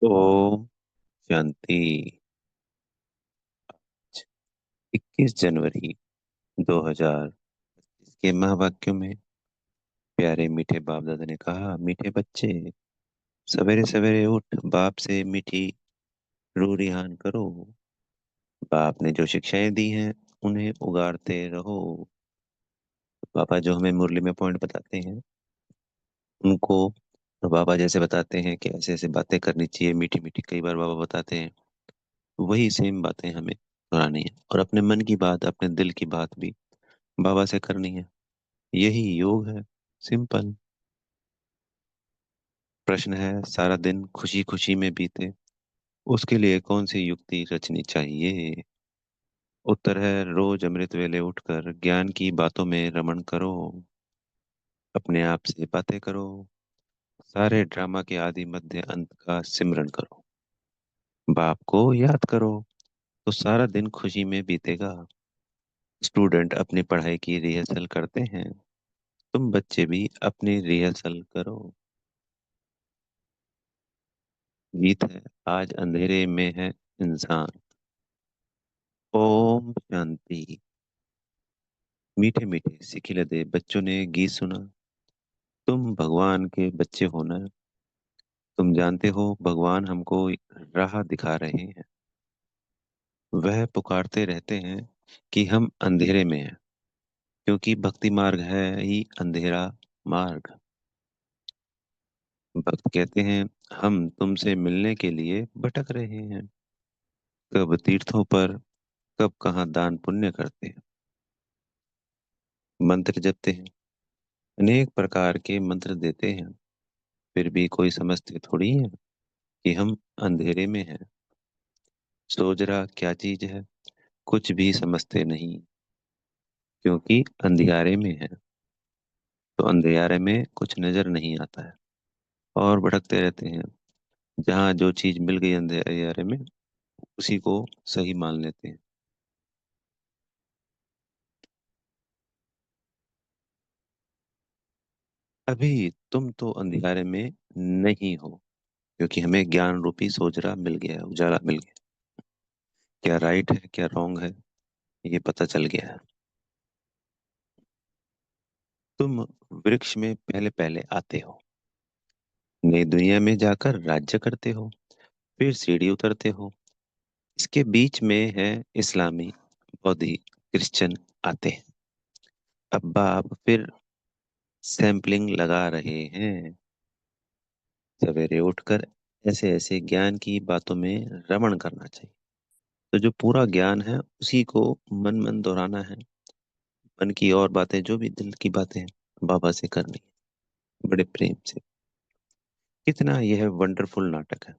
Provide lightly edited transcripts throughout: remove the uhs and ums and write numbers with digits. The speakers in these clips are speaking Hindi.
ओम शांति। 21 जनवरी 2025 के महावाक्यों में प्यारे मीठे बाप दादा ने कहा, मीठे बच्चे सवेरे सवेरे उठ बाप से मीठी रू रिहान करो। बाप ने जो शिक्षाएं दी हैं उन्हें उगारते रहो। पापा जो हमें मुरली में पॉइंट बताते हैं उनको बाबा जैसे बताते हैं कि ऐसे ऐसे बातें करनी चाहिए, मीठी मीठी कई बार बाबा बताते हैं। वही सेम बातें हमें दोहरानी है और अपने मन की बात, अपने दिल की बात भी बाबा से करनी है। यही योग है। सिंपल। प्रश्न है, सारा दिन खुशी खुशी में बीते, उसके लिए कौन सी युक्ति रचनी चाहिए? उत्तर है, रोज अमृत वेले उठकर ज्ञान की बातों में रमण करो। अपने आप से बातें करो। सारे ड्रामा के आदि मध्य अंत का सिमरन करो। बाप को याद करो तो सारा दिन खुशी में बीतेगा। स्टूडेंट अपनी पढ़ाई की रिहर्सल करते हैं, तुम बच्चे भी अपनी रिहर्सल करो। गीत है, आज अंधेरे में है इंसान। ओम शांति। मीठे मीठे सिखिलते बच्चों ने गीत सुना। तुम भगवान के बच्चे हो ना। तुम जानते हो भगवान हमको राह दिखा रहे हैं। वह पुकारते रहते हैं कि हम अंधेरे में हैं, क्योंकि भक्ति मार्ग है ही अंधेरा मार्ग। भक्त कहते हैं, हम तुमसे मिलने के लिए भटक रहे हैं। कब तीर्थों पर, कब कहाँ दान पुण्य करते हैं। मंत्र जपते हैं, अनेक प्रकार के मंत्र देते हैं, फिर भी कोई समझते थोड़ी है कि हम अंधेरे में हैं। सोजरा क्या चीज है, कुछ भी समझते नहीं, क्योंकि अंधियारे में है। तो अंधियारे में कुछ नजर नहीं आता है और भटकते रहते हैं। जहाँ जो चीज मिल गई अंधियारे में, उसी को सही मान लेते हैं। अभी तुम तो अंधियारे में नहीं हो, क्योंकि हमें ज्ञान रूपी सोजरा मिल गया है, उजाला मिल गया। क्या राइट है क्या रॉन्ग है, ये पता चल गया है। तुम वृक्ष में पहले पहले आते हो, नई दुनिया में जाकर राज्य करते हो, फिर सीढ़ी उतरते हो। इसके बीच में है इस्लामी, बौद्धी, क्रिश्चियन आते हैं। अब बाप फिर सैंपलिंग लगा रहे हैं। सवेरे उठकर ऐसे ऐसे ज्ञान की बातों में रमण करना चाहिए। तो जो पूरा ज्ञान है उसी को मन मन दोहराना है। मन की और बातें, जो भी दिल की बातें हैं, बाबा से करनी है बड़े प्रेम से। कितना यह वंडरफुल नाटक है।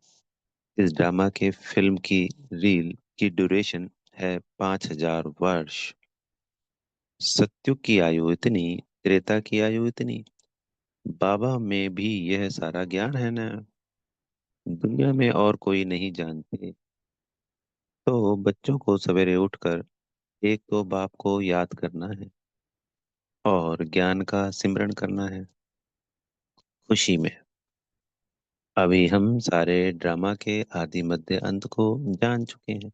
इस ड्रामा के फिल्म की रील की ड्यूरेशन है 5000 वर्ष। सत्युग की आयु इतनी, त्रेता की आयु इतनी। बाबा में भी यह सारा ज्ञान है ना। दुनिया में और कोई नहीं जानते। तो बच्चों को सवेरे उठकर एक तो बाप को याद करना है और ज्ञान का सिमरन करना है खुशी में। अभी हम सारे ड्रामा के आदि मध्य अंत को जान चुके हैं।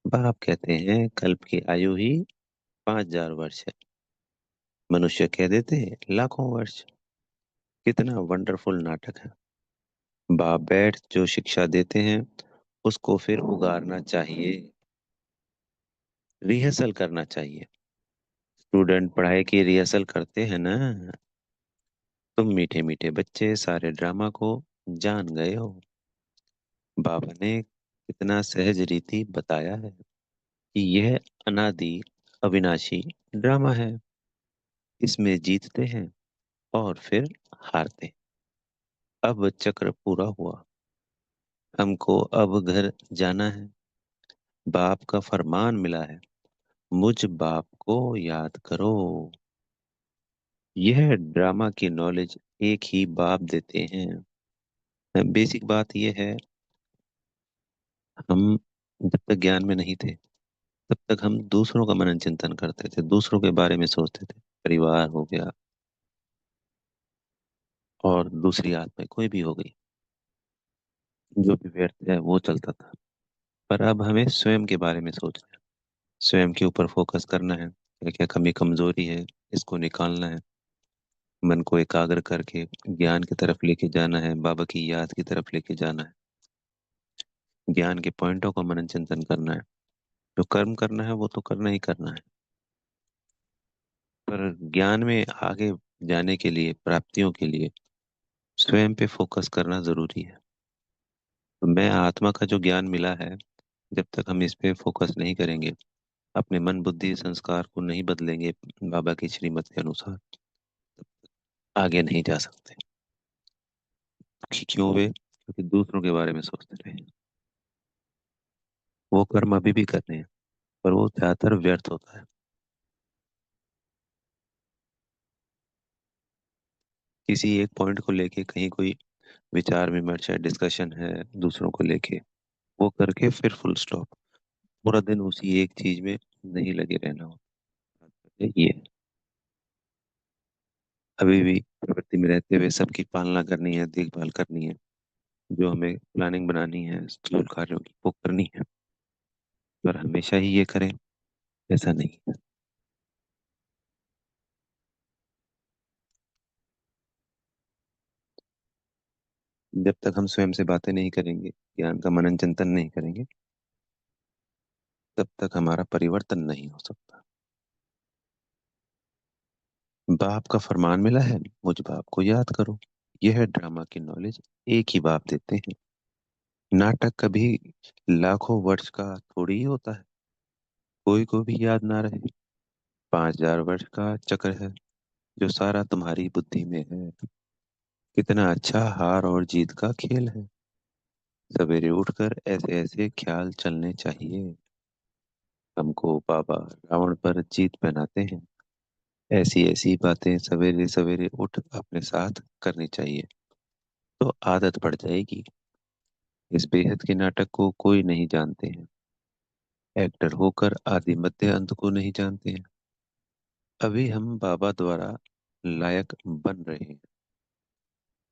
बाप कहते हैं कल्प की आयु ही 5000 वर्ष है। मनुष्य कह देते हैं लाखों वर्ष। कितना वंडरफुल नाटक है। बाप बैठ जो शिक्षा देते हैं उसको फिर उगारना चाहिए, रिहर्सल करना चाहिए। स्टूडेंट पढ़ाई की रिहर्सल करते हैं ना। तुम मीठे मीठे बच्चे सारे ड्रामा को जान गए हो। बाबा ने कितना सहज रीति बताया है कि यह अनादि अविनाशी ड्रामा है। इसमें जीतते हैं और फिर हारते हैं। अब चक्र पूरा हुआ, हमको अब घर जाना है। बाप का फरमान मिला है, मुझ बाप को याद करो। यह ड्रामा की नॉलेज एक ही बाप देते हैं। बेसिक बात यह है, हम जब तक ज्ञान में नहीं थे तब तक हम दूसरों का मनन चिंतन करते थे, दूसरों के बारे में सोचते थे। परिवार हो गया और दूसरी आत्मा कोई भी हो गई। जो भी व्यर्थ है वो चलता था। पर अब हमें स्वयं के बारे में सोचना है, स्वयं के ऊपर फोकस करना है, क्या क्या कमी कमजोरी है, इसको निकालना है। मन को एकाग्र करके ज्ञान की तरफ लेके जाना है, बाबा की याद की तरफ लेके जाना है। ज्ञान के पॉइंटों का मनन चिंतन करना है। जो कर्म करना है वो तो करना ही करना है, पर ज्ञान में आगे जाने के लिए, प्राप्तियों के लिए स्वयं पे फोकस करना जरूरी है। तो मैं आत्मा का जो ज्ञान मिला है, जब तक हम इस पे फोकस नहीं करेंगे, अपने मन बुद्धि संस्कार को नहीं बदलेंगे बाबा की श्रीमत के अनुसार, आगे नहीं जा सकते। क्यों वे? क्योंकि दूसरों के बारे में सोचते रहे। वो कर्म अभी भी करने हैं, पर वो ज्यादातर व्यर्थ होता है। किसी एक पॉइंट को लेके कहीं कोई विचार विमर्श है, डिस्कशन है दूसरों को लेके, वो करके फिर फुल स्टॉप। पूरा दिन उसी एक चीज में नहीं लगे रहना होता। ये अभी भी प्रवृत्ति में रहते हुए सबकी पालना करनी है, देखभाल करनी है, जो हमें प्लानिंग बनानी है स्थूल कार्यों की वो करनी है, पर हमेशा ही ये करें ऐसा नहीं है। जब तक हम स्वयं से बातें नहीं करेंगे, ज्ञान का मनन चिंतन नहीं करेंगे, तब तक हमारा परिवर्तन नहीं हो सकता। बाप का फरमान मिला है, मुझ बाप को याद करो। यह है ड्रामा की नॉलेज, एक ही बाप देते हैं। नाटक कभी लाखों वर्ष का थोड़ी ही होता है, कोई को भी याद ना रहे। 5,000 वर्ष का चक्र है जो सारा तुम्हारी बुद्धि में है। कितना अच्छा हार और जीत का खेल है। सवेरे उठकर ऐसे ऐसे ख्याल चलने चाहिए। हमको बाबा रावण पर जीत पहनाते हैं। ऐसी ऐसी बातें सवेरे सवेरे उठ अपने साथ करनी चाहिए, तो आदत पड़ जाएगी। इस बेहद के नाटक को कोई नहीं जानते हैं। एक्टर होकर आदि मध्य अंत को नहीं जानते हैं। अभी हम बाबा द्वारा लायक बन रहे हैं।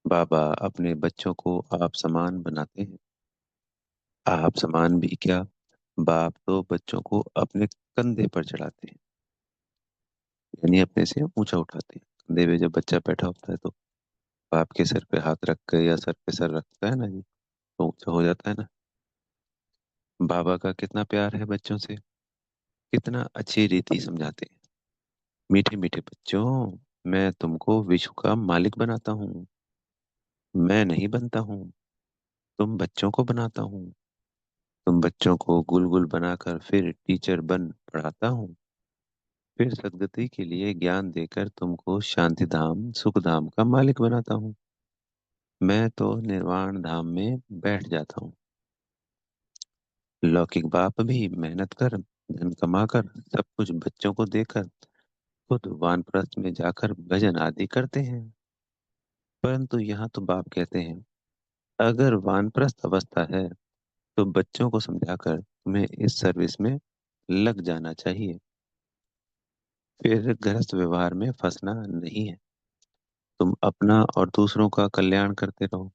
बाबा अपने बच्चों को आप समान बनाते हैं। आप समान भी क्या, बाप तो बच्चों को अपने कंधे पर चढ़ाते हैं, यानी अपने से ऊंचा उठाते हैं। कंधे पे जब बच्चा बैठा होता है तो बाप के सर पे हाथ रख के या सर पे सर रखता है ना जी, तो ऊंचा हो जाता है ना। बाबा का कितना प्यार है बच्चों से, कितना अच्छी रीति समझाते हैं। मीठे मीठे बच्चों, मैं तुमको विश्व का मालिक बनाता हूँ। मैं नहीं बनता हूँ, तुम बच्चों को बनाता हूँ। तुम बच्चों को गुल गुल बनाकर फिर टीचर बन पढ़ाता हूँ। फिर सदगति के लिए ज्ञान देकर तुमको शांति धाम सुख धाम का मालिक बनाता हूँ। मैं तो निर्वाण धाम में बैठ जाता हूँ। लौकिक बाप भी मेहनत कर, धन कमाकर, सब कुछ बच्चों को देकर खुद वानप्रस्थ में जाकर भजन आदि करते हैं। परंतु यहाँ तो बाप कहते हैं, अगर वानप्रस्थ अवस्था है तो बच्चों को समझाकर तुम्हें इस सर्विस में लग जाना चाहिए। फिर गृहस्थ व्यवहार में फंसना नहीं है। तुम अपना और दूसरों का कल्याण करते रहो।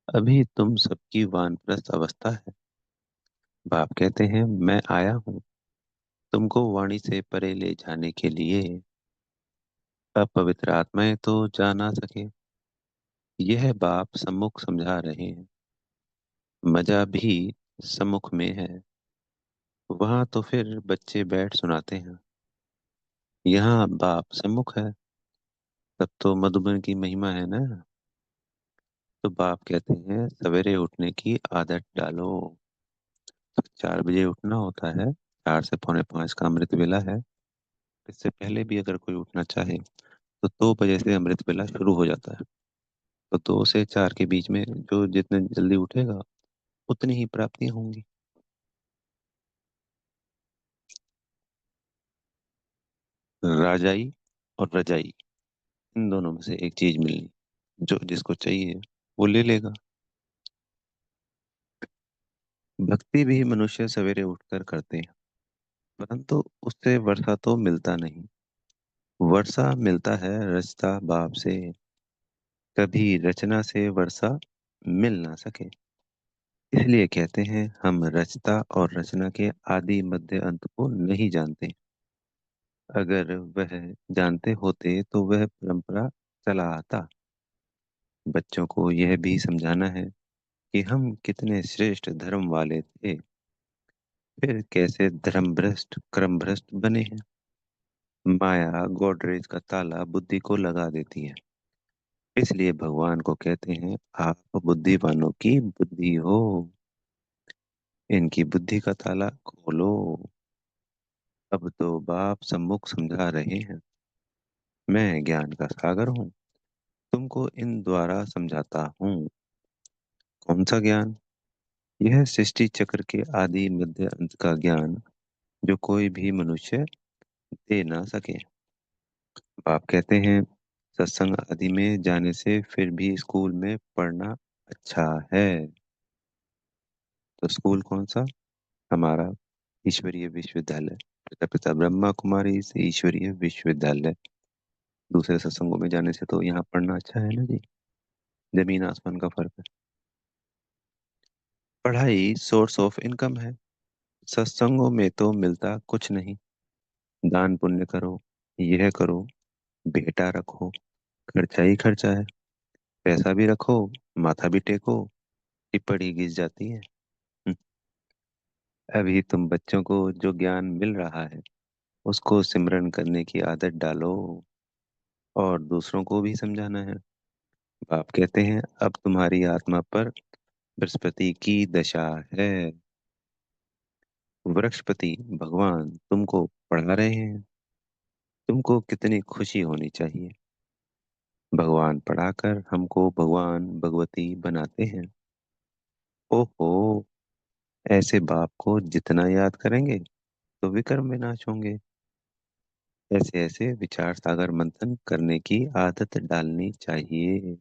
अभी तुम सबकी वानप्रस्थ अवस्था है। बाप कहते हैं, मैं आया हूँ तुमको वाणी से परे ले जाने के लिए। अपवित्र आत्माएं तो जा ना सके, यह बाप सम्मुख समझा रहे हैं। मजा भी सम्मुख में है। वहां तो फिर बच्चे बैठ सुनाते हैं, यहाँ बाप सम्मुख है। तब तो मधुबन की महिमा है ना। तो बाप कहते हैं, सवेरे उठने की आदत डालो। तो 4 बजे उठना होता है, 4 से 4:45 का अमृत वेला है। इससे पहले भी अगर कोई उठना चाहे तो 2 बजे से अमृत वेला शुरू हो जाता है। तो 2 से 4 के बीच में जो जितने जल्दी उठेगा उतनी ही प्राप्तियां होंगी। राजाई और रजाई, इन दोनों में से एक चीज मिलनी, जो जिसको चाहिए वो ले लेगा। भक्ति भी मनुष्य सवेरे उठकर करते हैं, परंतु उससे वर्षा तो मिलता नहीं। वर्षा मिलता है रचता बाप से। कभी रचना से वर्षा मिल ना सके। इसलिए कहते हैं हम रचता और रचना के आदि मध्य अंत को नहीं जानते। अगर वह जानते होते तो वह परंपरा चला आता। बच्चों को यह भी समझाना है कि हम कितने श्रेष्ठ धर्म वाले थे, फिर कैसे धर्म भ्रष्ट क्रम भ्रष्ट बने हैं। माया गोडरेज का ताला बुद्धि को लगा देती है। इसलिए भगवान को कहते हैं आप बुद्धिमानों की बुद्धि हो, इनकी बुद्धि का ताला खोलो। अब तो बाप सम्मुख समझा रहे हैं, मैं ज्ञान का सागर हूँ, तुमको इन द्वारा समझाता हूँ। कौन सा ज्ञान? यह सृष्टि चक्र के आदि मध्य अंत का ज्ञान, जो कोई भी मनुष्य दे ना सके। बाप कहते हैं सत्संग आदि में जाने से फिर भी स्कूल में पढ़ना अच्छा है। तो स्कूल कौन सा? हमारा ईश्वरीय विश्वविद्यालय, पिता ब्रह्मा कुमारी से ईश्वरीय विश्वविद्यालय। दूसरे सत्संगों में जाने से तो यहाँ पढ़ना अच्छा है ना जी। जमीन आसमान का फर्क है। पढ़ाई सोर्स ऑफ इनकम है, सत्संगों में तो मिलता कुछ नहीं। दान पुण्य करो, यह करो, बेटा रखो, खर्चा ही खर्चा है। पैसा भी रखो, माथा भी टेको, टिप्पणी घिस जाती है। हम्म, अभी तुम बच्चों को जो ज्ञान मिल रहा है उसको सिमरन करने की आदत डालो और दूसरों को भी समझाना है। बाप कहते हैं अब तुम्हारी आत्मा पर बृहस्पति की दशा है। वृक्षपति भगवान तुमको पढ़ा रहे हैं, तुमको कितनी खुशी होनी चाहिए। भगवान पढ़ाकर हमको भगवान भगवती बनाते हैं। ओहो, ऐसे बाप को जितना याद करेंगे तो विक्रम विनाश होंगे। ऐसे ऐसे विचार सागर मंथन करने की आदत डालनी चाहिए।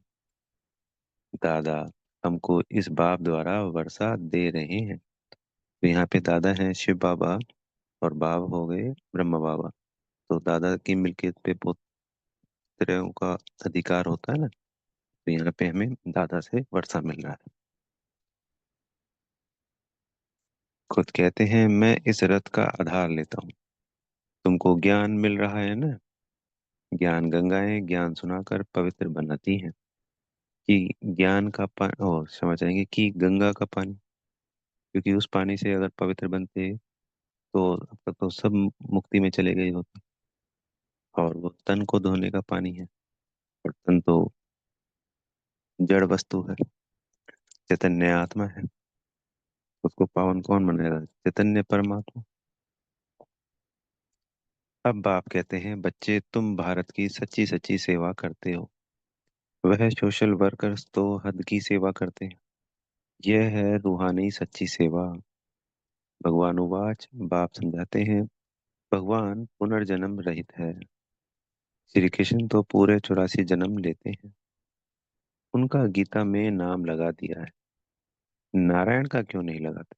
दादा हमको इस बाप द्वारा वर्षा दे रहे हैं। तो यहाँ पे दादा हैं शिव बाबा और बाप हो गए ब्रह्मा बाबा। तो दादा की मिल्कियत पे पुत्रों का अधिकार होता है ना। तो यहाँ पे हमें दादा से वर्षा मिल रहा है। खुद कहते हैं मैं इस रथ का आधार लेता हूँ। तुमको ज्ञान मिल रहा है ना। ज्ञान गंगाएं ज्ञान सुनाकर पवित्र बनाती हैं। कि ज्ञान का पानी और समझ आएंगे कि गंगा का पानी, क्योंकि उस पानी से अगर पवित्र बनते तो अब तक तो सब मुक्ति में चले गए होते। और वो तन को धोने का पानी है, और तन तो जड़ वस्तु है, चैतन्य आत्मा है। उसको पावन कौन बनाएगा? चैतन्य परमात्मा। अब बाप कहते हैं बच्चे तुम भारत की सच्ची सच्ची सेवा करते हो। वह सोशल वर्कर्स तो हद की सेवा करते हैं। यह है रूहानी सच्ची सेवा। भगवान उवाच बाप समझाते हैं भगवान पुनर्जन्म रहित है। श्री कृष्ण तो पूरे 84 जन्म लेते हैं। उनका गीता में नाम लगा दिया है, नारायण का क्यों नहीं लगाते?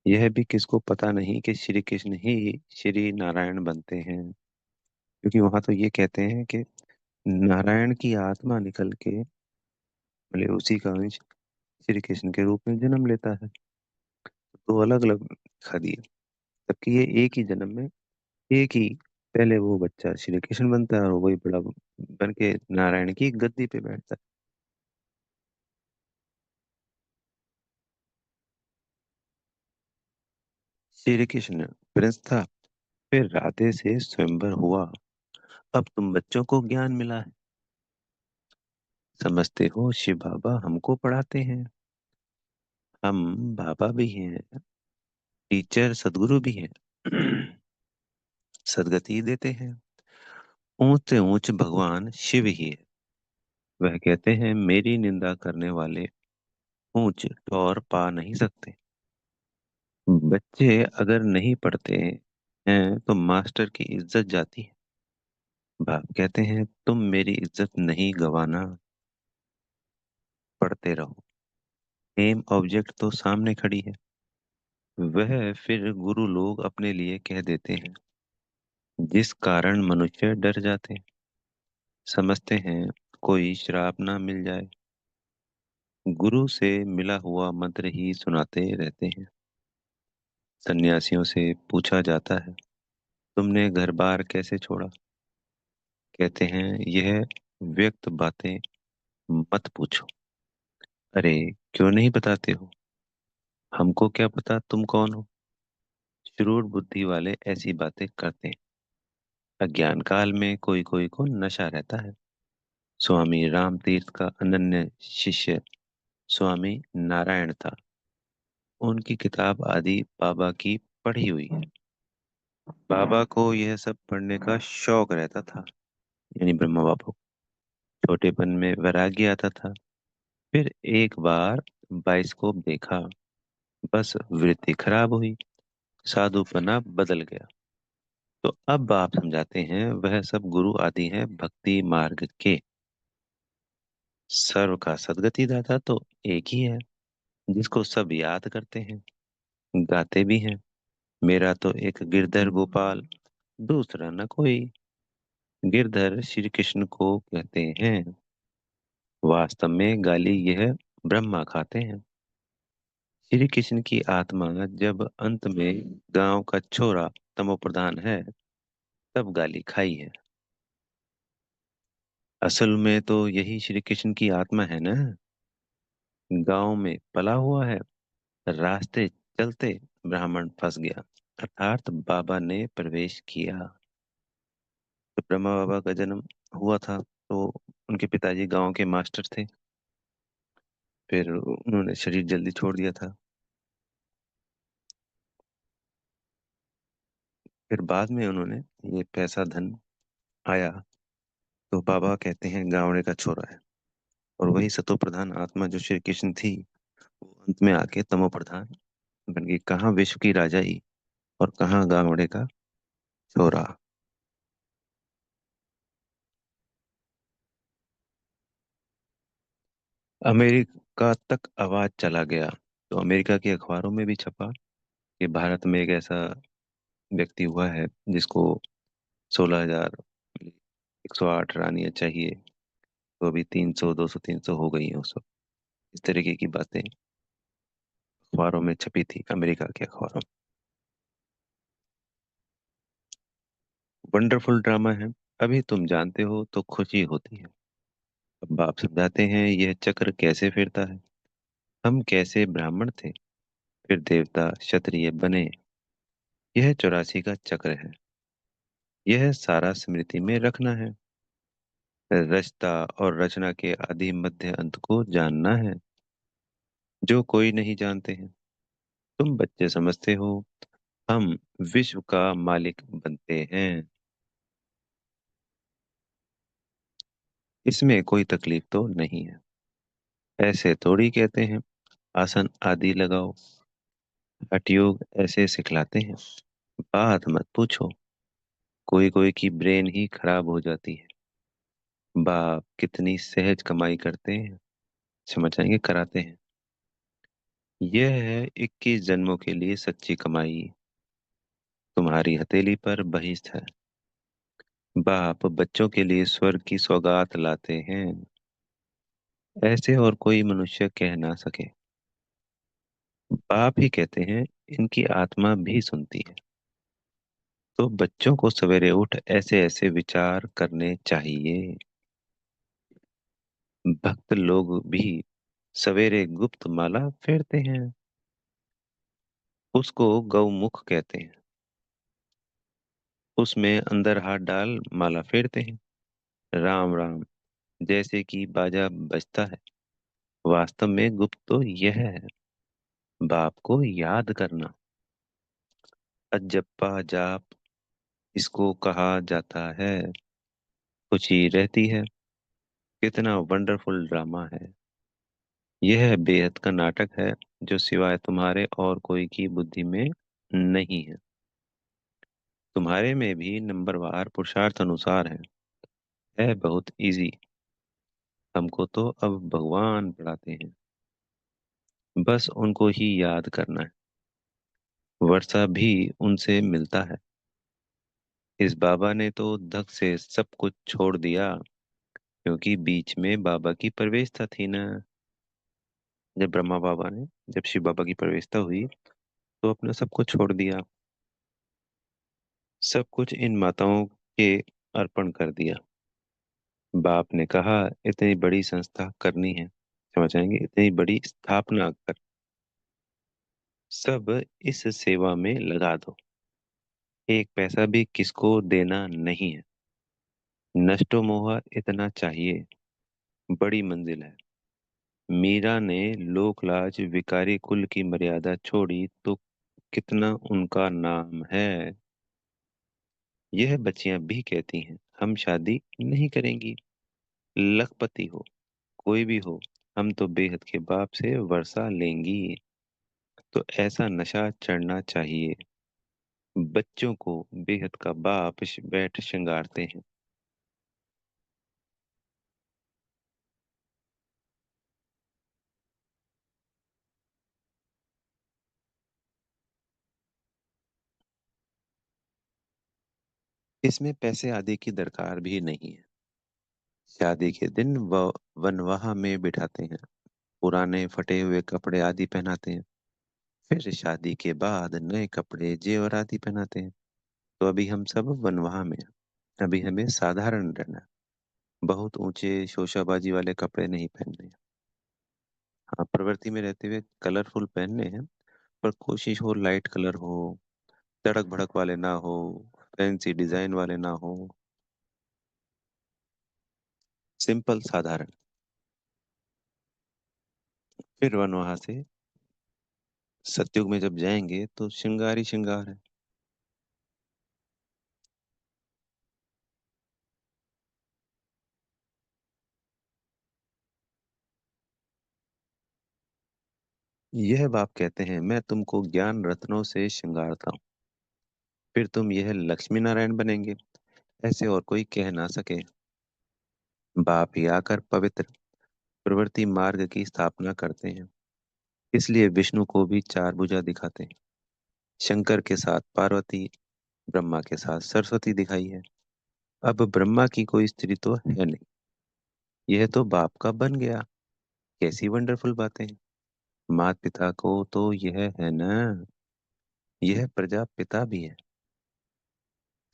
यह भी किसको पता नहीं कि श्री कृष्ण ही श्री नारायण बनते हैं। क्योंकि वहां तो ये कहते हैं कि नारायण की आत्मा निकल के भले उसी का अंश श्री कृष्ण के रूप में जन्म लेता है। तो अलग अलग दिखा दिए, जबकि ये एक ही जन्म में एक ही, पहले वो बच्चा श्री कृष्ण बनता है और वही बड़ा बन के नारायण की गद्दी पे बैठता है। श्री कृष्ण प्रिंस था, फिर राधे से स्वयंवर हुआ। अब तुम बच्चों को ज्ञान मिला है, समझते हो शिव बाबा हमको पढ़ाते हैं। हम बाबा भी हैं, टीचर सदगुरु भी हैं। सदगति देते हैं। ऊंच से ऊंच भगवान शिव ही है। वह कहते हैं मेरी निंदा करने वाले ऊंच और पा नहीं सकते। बच्चे अगर नहीं पढ़ते हैं तो मास्टर की इज्जत जाती है। बाप कहते हैं तुम मेरी इज्जत नहीं गवाना, पढ़ते रहो। एम ऑब्जेक्ट तो सामने खड़ी है। वह फिर गुरु लोग अपने लिए कह देते हैं, जिस कारण मनुष्य डर जाते हैं। समझते हैं कोई श्राप ना मिल जाए। गुरु से मिला हुआ मंत्र ही सुनाते रहते हैं। सन्यासियों से पूछा जाता है, तुमने घर बार कैसे छोड़ा? कहते हैं, यह व्यक्त बातें मत पूछो। अरे, क्यों नहीं बताते हो? हमको क्या पता तुम कौन हो? शुरूर बुद्धि वाले ऐसी बातें करते हैं। अज्ञान काल में कोई कोई को नशा रहता है। स्वामी राम तीर्थ का अनन्य शिष्य स्वामी नारायण था। उनकी किताब आदि बाबा की पढ़ी हुई है। बाबा को यह सब पढ़ने का शौक रहता था, यानी ब्रह्मा बाबा को। छोटेपन में वैराग्य आता था। फिर एक बार बाइस्कोप देखा, बस वृत्ति खराब हुई, साधुपना बदल गया। तो अब आप समझाते हैं वह सब गुरु आदि हैं भक्ति मार्ग के। सर्व का सदगति दाता तो एक ही है, जिसको सब याद करते हैं, गाते भी हैं। मेरा तो एक गिरधर गोपाल, दूसरा न कोई। गिरधर श्री कृष्ण को कहते हैं। वास्तव में गाली यह ब्रह्मा खाते हैं। श्री कृष्ण की आत्मा जब अंत में गांव का छोरा तमोप्रधान है, तब गाली खाई है। असल में तो यही श्री कृष्ण की आत्मा है ना। गांव में पला हुआ है। रास्ते चलते ब्राह्मण फंस गया, अर्थात बाबा ने प्रवेश किया। तो ब्रह्मा बाबा का जन्म हुआ था, तो उनके पिताजी गांव के मास्टर थे। फिर उन्होंने शरीर जल्दी छोड़ दिया था। फिर बाद में उन्होंने ये पैसा धन आया, तो बाबा कहते हैं गावड़े का छोरा है। और वही सतो प्रधान आत्मा जो श्री कृष्ण थी, वो अंत में आके तमो प्रधान बन गई। कहाँ विश्व की राजाई और कहाँ गावड़े का छोरा। अमेरिका तक आवाज चला गया, तो अमेरिका के अखबारों में भी छपा कि भारत में एक ऐसा व्यक्ति हुआ है जिसको 16,000 108 रानियां चाहिए। तो अभी 300 200 300 हो गई हैं उस वक्त। इस तरीके की बातें अखबारों में छपी थी, अमेरिका के अखबारों में। वंडरफुल ड्रामा है। अभी तुम जानते हो तो खुशी होती है। अब आप समझाते हैं यह चक्र कैसे फिरता है। हम कैसे ब्राह्मण थे, फिर देवता क्षत्रिय बने। यह 84 का चक्र है। यह सारा स्मृति में रखना है। रचता और रचना के आदि मध्य अंत को जानना है, जो कोई नहीं जानते हैं। तुम बच्चे समझते हो, हम विश्व का मालिक बनते हैं। इसमें कोई तकलीफ तो नहीं है। ऐसे थोड़ी कहते हैं आसन आदि लगाओ। हठ योग ऐसे सिखलाते हैं। बात मत पूछो, कोई कोई की ब्रेन ही खराब हो जाती है। बाप कितनी सहज कमाई करते हैं, समझ आएंगे कराते हैं। यह है 21 जन्मों के लिए सच्ची कमाई। तुम्हारी हथेली पर बहिष्ठ है। बाप बच्चों के लिए स्वर्ग की सौगात लाते हैं। ऐसे और कोई मनुष्य कह ना सके। बाप ही कहते हैं, इनकी आत्मा भी सुनती है। तो बच्चों को सवेरे उठ ऐसे ऐसे विचार करने चाहिए। भक्त लोग भी सवेरे गुप्त माला फेरते हैं। उसको गौमुख कहते हैं। उसमें अंदर हाथ डाल माला फेरते हैं। राम राम जैसे कि बाजा बजता है। वास्तव में गुप्त तो यह है, बाप को याद करना। अजप्पा जाप इसको कहा जाता है। खुशी रहती है। कितना वंडरफुल ड्रामा है। यह बेहद का नाटक है, जो सिवाय तुम्हारे और कोई की बुद्धि में नहीं है। तुम्हारे में भी नंबरवार पुरुषार्थ अनुसार है बहुत इजी। हमको तो अब भगवान पढ़ाते हैं, बस उनको ही याद करना है। वर्षा भी उनसे मिलता है। इस बाबा ने तो धक से सब कुछ छोड़ दिया, क्योंकि बीच में बाबा की प्रवेशता थी ना। जब ब्रह्मा बाबा ने जब शिव बाबा की प्रवेशता हुई तो अपना सब कुछ छोड़ दिया, सब कुछ इन माताओं के अर्पण कर दिया। बाप ने कहा इतनी बड़ी संस्था करनी है, समझ आएंगे, इतनी बड़ी स्थापना कर, सब इस सेवा में लगा दो, एक पैसा भी किसको देना नहीं है। नष्टो मोह इतना चाहिए, बड़ी मंजिल है। मीरा ने लोक लाज विकारी कुल की मर्यादा छोड़ी तो कितना उनका नाम है। यह बच्चियां भी कहती हैं हम शादी नहीं करेंगी, लखपति हो कोई भी हो, हम तो बेहद के बाप से वर्षा लेंगी। तो ऐसा नशा चढ़ना चाहिए, बच्चों को बेहद का बाप बैठ श्रृंगारते हैं। इसमें पैसे आदि की दरकार भी नहीं है। शादी के दिन वनवाह में बिठाते हैं, पुराने फटे हुए कपड़े आदि पहनाते हैं, फिर शादी के बाद नए कपड़े जेवर आदि पहनाते हैं। तो अभी हम सब वनवाह में हैं, अभी हमें साधारण रहना है, बहुत ऊंचे शोशाबाजी वाले कपड़े नहीं पहनने हैं। हाँ, प्रवृत्ति में रहते हुए कलरफुल पहनने हैं, पर कोशिश हो लाइट कलर हो, तड़क भड़क वाले ना हो, फैंसी डिजाइन वाले ना हो, सिंपल साधारण। फिर वनवाह से सतयुग में जब जाएंगे तो श्रृंगार ही श्रृंगार है। यह बाप कहते हैं मैं तुमको ज्ञान रत्नों से श्रृंगारता हूँ, फिर तुम यह लक्ष्मी नारायण बनेंगे, ऐसे और कोई कह ना सके। बाप ही आकर पवित्र प्रवृत्ति मार्ग की स्थापना करते हैं, इसलिए विष्णु को भी चार भुजा दिखाते हैं। शंकर के साथ पार्वती, ब्रह्मा के साथ सरस्वती दिखाई है। अब ब्रह्मा की कोई स्त्री तो है नहीं, यह तो बाप का बन गया। कैसी वंडरफुल बातें हैं। मात पिता को तो यह है ना, यह प्रजापिता भी है।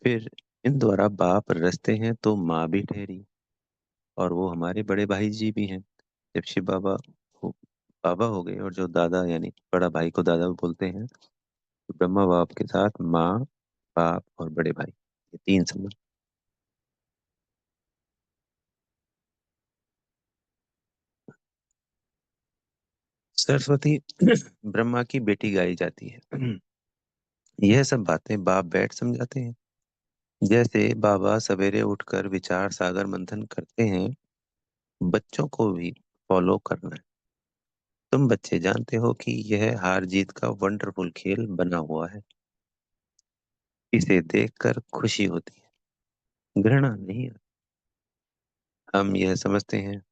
फिर इन द्वारा बाप रचते हैं तो माँ भी ठहरी, और वो हमारे बड़े भाई जी भी हैं। जब शिव बाबा हो, बाबा हो गए और जो दादा यानी बड़ा भाई को दादा बोलते हैं, तो ब्रह्मा बाप के साथ माँ, बाप और बड़े भाई, ये तीन संबंध। सरस्वती ब्रह्मा की बेटी गाई जाती है। यह सब बातें बाप बैठ समझाते हैं। जैसे बाबा सवेरे उठकर विचार सागर मंथन करते हैं, बच्चों को भी फॉलो करना है। तुम बच्चे जानते हो कि यह हार जीत का वंडरफुल खेल बना हुआ है, इसे देखकर खुशी होती है, घृणा नहीं। हम यह समझते हैं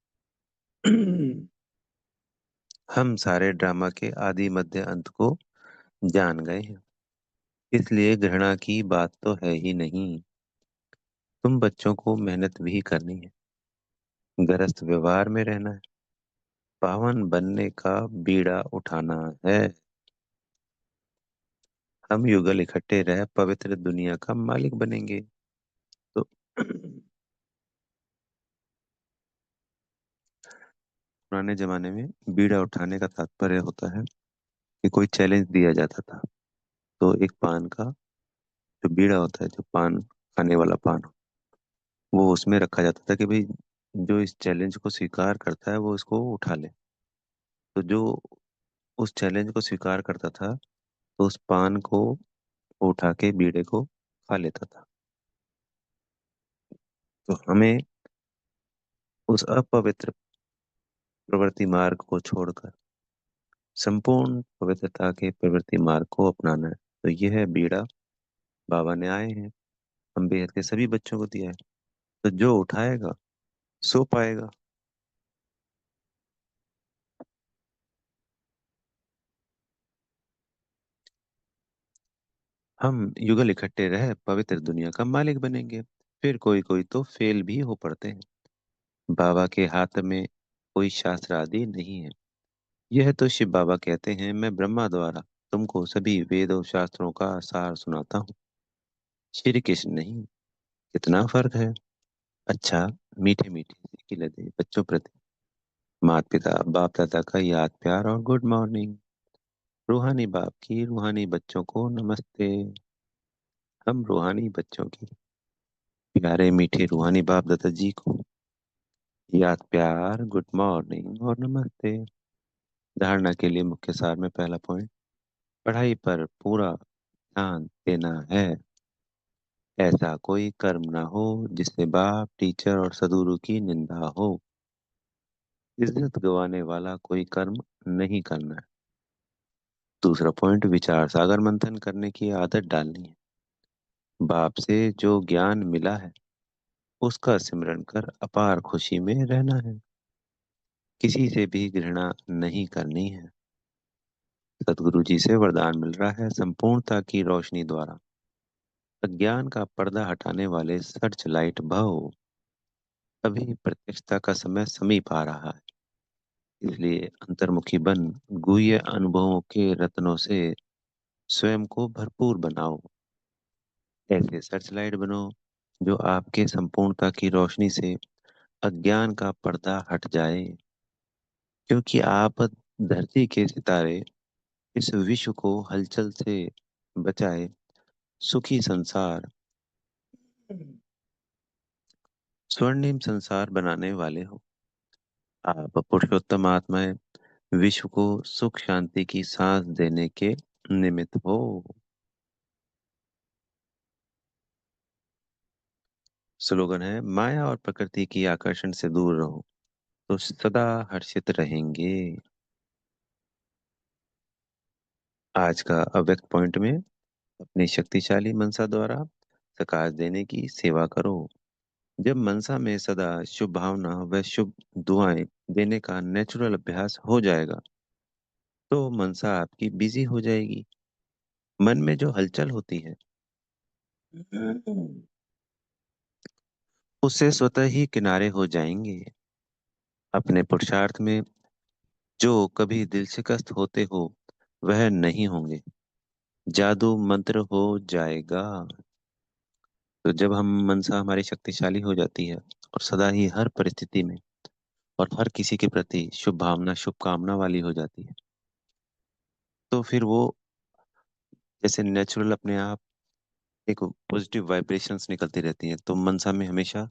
हम सारे ड्रामा के आदि मध्य अंत को जान गए हैं, इसलिए घृणा की बात तो है ही नहीं। तुम बच्चों को मेहनत भी करनी है, गृहस्थ व्यवहार में रहना है, पावन बनने का बीड़ा उठाना है। हम युगल इकट्ठे रह पवित्र दुनिया का मालिक बनेंगे। तो पुराने जमाने में बीड़ा उठाने का तात्पर्य होता है कि कोई चैलेंज दिया जाता था, तो एक पान का जो बीड़ा होता है, जो पान खाने वाला पान, वो उसमें रखा जाता था कि भाई जो इस चैलेंज को स्वीकार करता है वो इसको उठा ले। तो जो उस चैलेंज को स्वीकार करता था तो उस पान को उठा के बीड़े को खा लेता था। तो हमें उस अपवित्र प्रवृत्ति मार्ग को छोड़कर संपूर्ण पवित्रता के प्रवृत्ति मार्ग को अपनाना है। तो यह है बीड़ा बाबा ने आए हैं, हम बेहद के सभी बच्चों को दिया है। तो जो उठाएगा सो पाएगा। हम युगल इकट्ठे रह पवित्र दुनिया का मालिक बनेंगे। फिर कोई कोई तो फेल भी हो पड़ते हैं। बाबा के हाथ में कोई शास्त्र आदि नहीं है, यह तो शिव बाबा कहते हैं, मैं ब्रह्मा द्वारा तुमको सभी वेद और शास्त्रों का सार सुनाता हूँ। श्री कृष्ण नहीं, कितना फर्क है। अच्छा, मीठे मीठे की लदे बच्चों प्रति माता पिता बाप दादा का याद प्यार और गुड मॉर्निंग। रूहानी बाप की रूहानी बच्चों को नमस्ते। हम रूहानी बच्चों की प्यारे मीठे रूहानी बाप दादा जी को याद प्यार गुड मॉर्निंग और नमस्ते। धारणा के लिए मुख्य सार में पहला पॉइंट, पढ़ाई पर पूरा ध्यान देना है। ऐसा कोई कर्म ना हो जिससे बाप टीचर और सदगुरु की निंदा हो। इज्जत गंवाने वाला कोई कर्म नहीं करना है। दूसरा पॉइंट, विचार सागर मंथन करने की आदत डालनी है। बाप से जो ज्ञान मिला है उसका सिमरन कर अपार खुशी में रहना है। किसी से भी घृणा नहीं करनी है। सदगुरु जी से वरदान मिल रहा है, संपूर्णता की रोशनी द्वारा अज्ञान का पर्दा हटाने वाले सर्च लाइट भव। अभी प्रत्यक्षता का समय समीप आ रहा है, इसलिए अंतर्मुखी बन गुह्य अनुभवों के रत्नों से स्वयं को भरपूर बनाओ। ऐसे सर्च लाइट बनो जो आपके संपूर्णता की रोशनी से अज्ञान का पर्दा हट जाए। क्योंकि आप धरती के सितारे इस विश्व को हलचल से बचाए सुखी संसार, स्वर्णिम संसार बनाने वाले हो। आप पुरुषोत्तम आत्माएं विश्व को सुख शांति की सांस देने के निमित्त हो। स्लोगन है, माया और प्रकृति की आकर्षण से दूर रहो तो सदा हर्षित रहेंगे। आज का अव्यक्त पॉइंट में अपनी शक्तिशाली मनसा द्वारा प्रकाश देने की सेवा करो। जब मनसा में सदा शुभ भावना व शुभ दुआएं देने का नेचुरल अभ्यास हो जाएगा तो मनसा आपकी बिजी हो जाएगी। मन में जो हलचल होती है उससे स्वतः ही किनारे हो जाएंगे। अपने पुरुषार्थ में जो कभी दिल शिकस्त होते हो वह नहीं होंगे। जादू मंत्र हो जाएगा। तो जब हम मनसा हमारी शक्तिशाली हो जाती है और सदा ही हर परिस्थिति में और हर किसी के प्रति शुभ भावना शुभकामना वाली हो जाती है तो फिर वो जैसे नेचुरल अपने आप एक पॉजिटिव वाइब्रेशंस निकलती रहती हैं। तो मनसा में हमेशा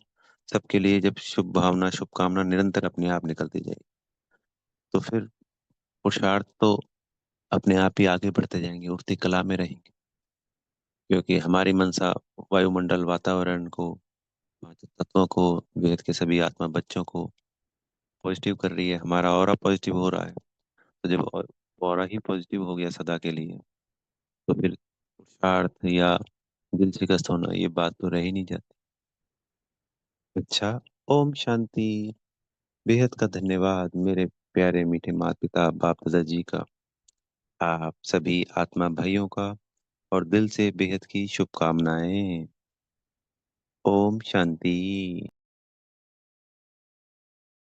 सबके लिए जब शुभ भावना शुभकामना निरंतर अपने आप निकलती जाएगी तो फिर पुरुषार्थ तो अपने आप ही आगे बढ़ते जाएंगे, उठती कला में रहेंगे। क्योंकि हमारी मनसा वायुमंडल वातावरण को पांच तत्वों को वेद के सभी आत्मा बच्चों को पॉजिटिव कर रही है। हमारा ऑरा पॉजिटिव हो रहा है। तो जब ऑरा ही पॉजिटिव हो गया सदा के लिए तो फिर पुरुषार्थ या दिल शिकस्त होना ये बात तो रह ही नहीं जाती। अच्छा, ओम शांति। बेहद का धन्यवाद मेरे प्यारे मीठे माता पिता बाप दादा जी का, आप सभी आत्मा भाइयों का और दिल से बेहद की शुभकामनाएं। ओम शांति।